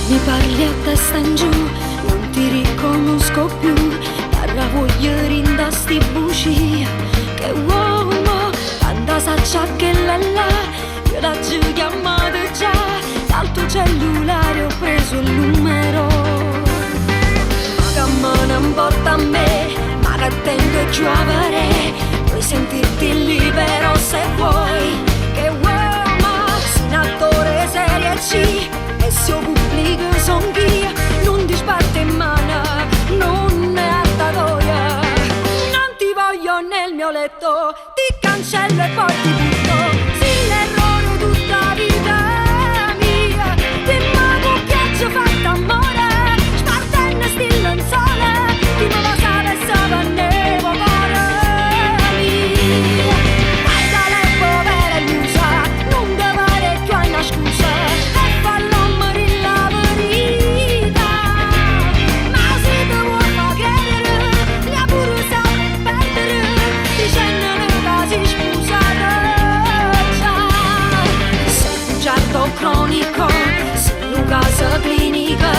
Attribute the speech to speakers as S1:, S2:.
S1: Mi parli a testa in giù, non ti riconosco più. Parla voglio rinda sti buci. Che uomo, tanta saccia che là, io la giù chiamata già. Dal tuo cellulare ho preso il numero. Ma che me ne importa a me, ma che tengo giù a vedere. Puoi sentirti libero se vuoi. Che uomo, sei un attore serie C. E se io pubblico son chi, non ti sbatte in mano, non è attatoia. Non ti voglio nel mio letto, ti cancello e poi ti butto. Sì, l'errore tutta vita mia, dimmi con che ci ho fatto amore, spartenne sti lenzuola, chi me lo sa e sapevo cuore mia. Guarda le povere illusa, non ti pare più hai una scusa, e fallo morire la verità. Ma se ti vuoi far credere, mia pure sa perdere, dicendone che si scusata già. Sei un bugiardo cronico, sei un caso clinico,